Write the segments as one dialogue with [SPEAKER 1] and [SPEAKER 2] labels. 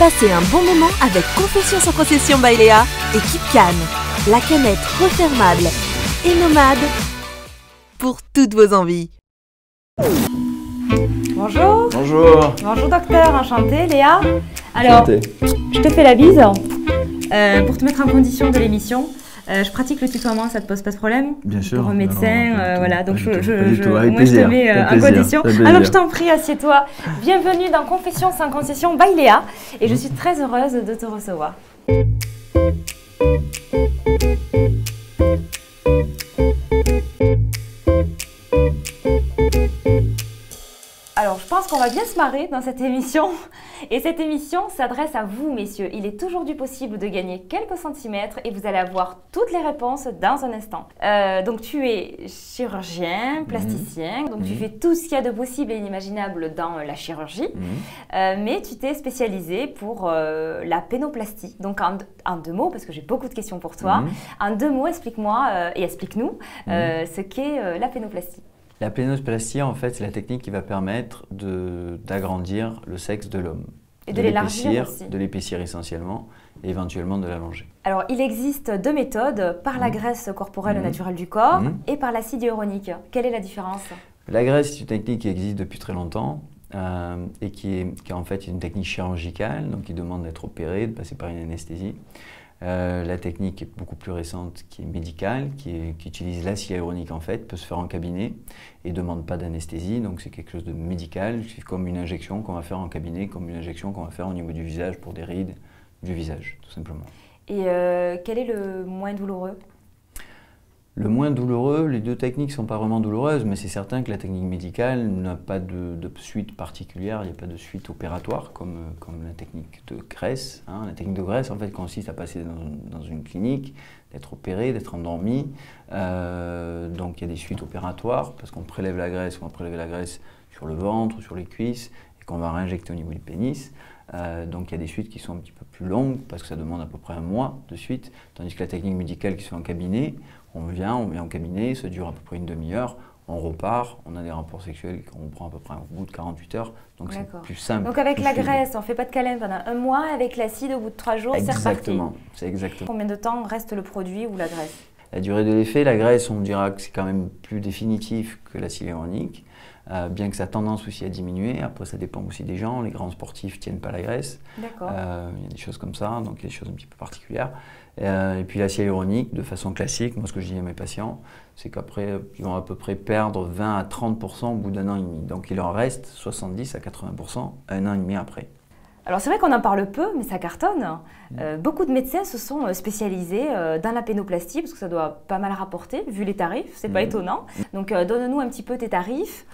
[SPEAKER 1] Passez un bon moment avec Confession sans concession by Léa et Keep Can, la canette refermable et nomade pour toutes vos envies.
[SPEAKER 2] Bonjour.
[SPEAKER 3] Bonjour.
[SPEAKER 2] Bonjour docteur, enchantée Léa. Alors, je te fais la bise pour te mettre en condition de l'émission. Je pratique le tutoiement, ça te pose pas de problème?
[SPEAKER 3] Bien sûr.
[SPEAKER 2] Pour un médecin, voilà, donc moi je
[SPEAKER 3] plaisir,
[SPEAKER 2] te mets en condition. Alors je t'en prie, assieds-toi. Bienvenue dans Confession sans concession by Léa et je suis très heureuse de te recevoir. Alors, je pense qu'on va bien se marrer dans cette émission. Et cette émission s'adresse à vous, messieurs. Il est aujourd'hui possible de gagner quelques centimètres et vous allez avoir toutes les réponses dans un instant. Donc, tu es chirurgien, plasticien. Donc, tu fais tout ce qu'il y a de possible et inimaginable dans la chirurgie. Mais tu t'es spécialisé pour la pénoplastie. Donc, en deux mots, parce que j'ai beaucoup de questions pour toi, en deux mots, explique-moi et explique-nous ce qu'est la pénoplastie.
[SPEAKER 3] La pénoplastie, en fait, c'est la technique qui va permettre d'agrandir le sexe de l'homme.
[SPEAKER 2] Et de l'élargir aussi.
[SPEAKER 3] De l'épaissir essentiellement et éventuellement de l'allonger.
[SPEAKER 2] Alors, il existe deux méthodes, par la graisse corporelle naturelle du corps et par l'acide hyaluronique. Quelle est la différence?
[SPEAKER 3] La graisse, c'est une technique qui existe depuis très longtemps et qui est en fait une technique chirurgicale, donc qui demande d'être opérée, de passer par une anesthésie. La technique est beaucoup plus récente, qui est médicale, qui utilise l'acide hyaluronique en fait, peut se faire en cabinet et ne demande pas d'anesthésie, donc c'est quelque chose de médical, c'est comme une injection qu'on va faire en cabinet, comme une injection qu'on va faire au niveau du visage pour des rides du visage, tout simplement.
[SPEAKER 2] Et quel est le moins douloureux?
[SPEAKER 3] Le moins douloureux, les deux techniques ne sont pas vraiment douloureuses, mais c'est certain que la technique médicale n'a pas de suite particulière, il n'y a pas de suite opératoire comme la technique de graisse. La technique de graisse, en fait, consiste à passer dans une clinique, d'être opéré, d'être endormi. Donc il y a des suites opératoires, parce qu'on prélève la graisse, on va prélever la graisse sur le ventre, sur les cuisses, et qu'on va réinjecter au niveau du pénis. Donc il y a des suites qui sont un petit peu plus longues, parce que ça demande à peu près un mois de suite, tandis que la technique médicale qui se fait en cabinet, on vient en cabinet, ça dure à peu près une demi-heure, on repart, on a des rapports sexuels qu'on prend à peu près au bout de 48 heures, donc c'est plus simple.
[SPEAKER 2] Donc avec la graisse, on ne fait pas de câlin pendant un mois, avec l'acide au bout de 3 jours, c'est reparti.
[SPEAKER 3] Exactement, c'est exactement.
[SPEAKER 2] Combien de temps reste le produit ou la graisse?
[SPEAKER 3] La durée de l'effet, la graisse, on dira que c'est quand même plus définitif que l'acide hyaluronique, bien que ça a tendance aussi à diminuer. Après, ça dépend aussi des gens. Les grands sportifs ne tiennent pas la graisse.
[SPEAKER 2] D'accord.
[SPEAKER 3] Il y a des choses comme ça, donc il y a des choses un petit peu particulières. Et puis l'acide hyaluronique, de façon classique, moi ce que je dis à mes patients, c'est qu'après, ils vont à peu près perdre 20 à 30% au bout d'un an et demi. Donc il en reste 70 à 80% un an et demi après.
[SPEAKER 2] Alors c'est vrai qu'on en parle peu, mais ça cartonne. Beaucoup de médecins se sont spécialisés dans la pénoplastie, parce que ça doit pas mal rapporter, vu les tarifs, c'est pas étonnant. Donc donne-nous un petit peu tes tarifs,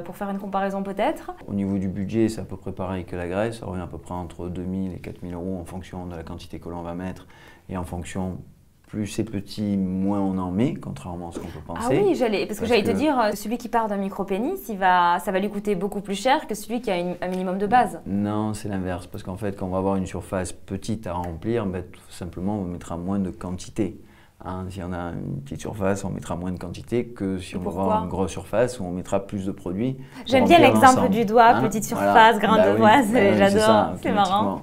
[SPEAKER 2] pour faire une comparaison peut-être.
[SPEAKER 3] Au niveau du budget, c'est à peu près pareil que la graisse, ça revient à peu près entre 2 000 et 4 000 € en fonction de la quantité que l'on va mettre, et en fonction, plus c'est petit, moins on en met, contrairement à ce qu'on peut penser.
[SPEAKER 2] Ah oui, parce que j'allais te dire, celui qui part d'un micro-pénis, ça va lui coûter beaucoup plus cher que celui qui a un minimum de base.
[SPEAKER 3] Non, c'est l'inverse, parce qu'en fait, quand on va avoir une surface petite à remplir, tout simplement, on mettra moins de quantité. Si on a une petite surface, on mettra moins de quantité que si on va avoir une grosse surface où on mettra plus de produits.
[SPEAKER 2] J'aime bien l'exemple du doigt, petite surface, grain de doigt, j'adore, c'est marrant.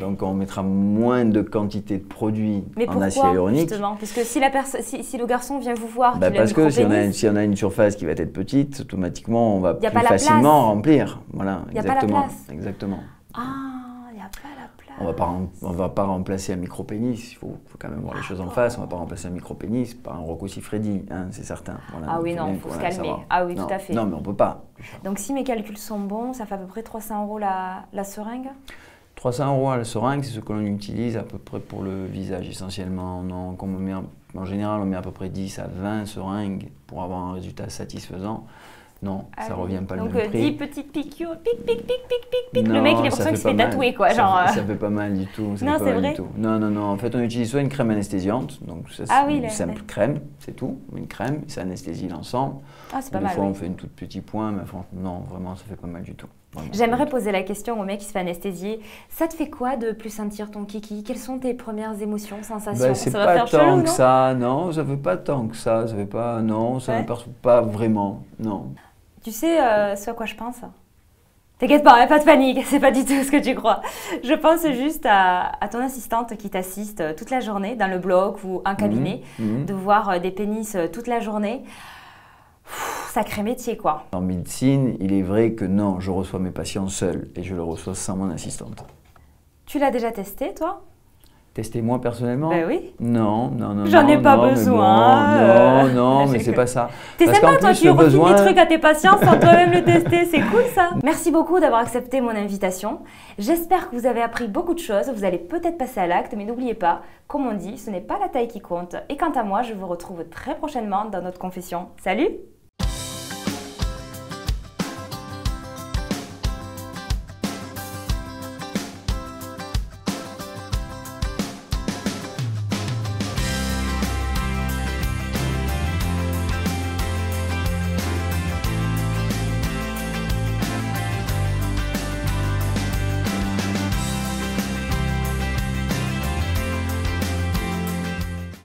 [SPEAKER 3] Donc on mettra moins de quantité de produits en acide hyaluronique.
[SPEAKER 2] Justement, parce que si le garçon vient vous voir,
[SPEAKER 3] parce que si on a une surface qui va être petite, automatiquement on va plus facilement remplir. Voilà,
[SPEAKER 2] il n'y a pas la place.
[SPEAKER 3] Exactement.
[SPEAKER 2] Ah, il n'y a pas la place.
[SPEAKER 3] On va pas remplacer un micro-pénis, il faut quand même voir les choses en face. On ne va pas remplacer un micro-pénis par un Rocco Siffredi, c'est certain. Voilà,
[SPEAKER 2] ah oui, non, il faut se calmer. Ah oui, tout à fait.
[SPEAKER 3] Non, mais on ne peut pas.
[SPEAKER 2] Donc si mes calculs sont bons, ça fait à peu près 300 € la seringue?
[SPEAKER 3] 300 € à la seringue, c'est ce que l'on utilise à peu près pour le visage essentiellement. En général, on met à peu près 10 à 20 seringues pour avoir un résultat satisfaisant. Non, ça ne revient pas le même prix.
[SPEAKER 2] Donc 10 petites piqûres, pic. Le mec, il a l'impression qu'il se fait tatouer, quoi.
[SPEAKER 3] Ça fait pas mal du tout.
[SPEAKER 2] Non, c'est vrai.
[SPEAKER 3] Non. En fait, on utilise soit une crème anesthésiante, donc ça c'est une simple crème, c'est tout. Une crème, ça anesthésie l'ensemble.
[SPEAKER 2] Ah, c'est pas mal.
[SPEAKER 3] Des fois, on fait une toute petite point, mais non, vraiment, ça fait pas mal du tout.
[SPEAKER 2] J'aimerais poser la question au mec qui se fait anesthésier. Ça te fait quoi de plus sentir ton kiki? Quelles sont tes premières émotions, sensations?
[SPEAKER 3] C'est pas tant que ça, non, ça fait pas tant que ça, ça fait pas, non, ça ne me perturbe pas vraiment, non.
[SPEAKER 2] Tu sais ce à quoi je pense? T'inquiète pas, pas de panique, c'est pas du tout ce que tu crois. Je pense juste à ton assistante qui t'assiste toute la journée dans le bloc ou un cabinet, de voir des pénis toute la journée. Sacré métier, quoi.
[SPEAKER 3] En médecine, il est vrai que non, je reçois mes patients seuls et je les reçois sans mon assistante.
[SPEAKER 2] Tu l'as déjà testé, toi?
[SPEAKER 3] Tester moi personnellement?
[SPEAKER 2] Ben oui.
[SPEAKER 3] Non.
[SPEAKER 2] J'en ai pas besoin.
[SPEAKER 3] Non, mais c'est pas ça.
[SPEAKER 2] T'es
[SPEAKER 3] Parce
[SPEAKER 2] sympa,
[SPEAKER 3] qu'en
[SPEAKER 2] toi,
[SPEAKER 3] plus,
[SPEAKER 2] tu
[SPEAKER 3] le
[SPEAKER 2] refiles
[SPEAKER 3] besoin...
[SPEAKER 2] des trucs à tes patients sans toi-même le tester. C'est cool, ça. Merci beaucoup d'avoir accepté mon invitation. J'espère que vous avez appris beaucoup de choses. Vous allez peut-être passer à l'acte, mais n'oubliez pas, comme on dit, ce n'est pas la taille qui compte. Et quant à moi, je vous retrouve très prochainement dans notre confession. Salut!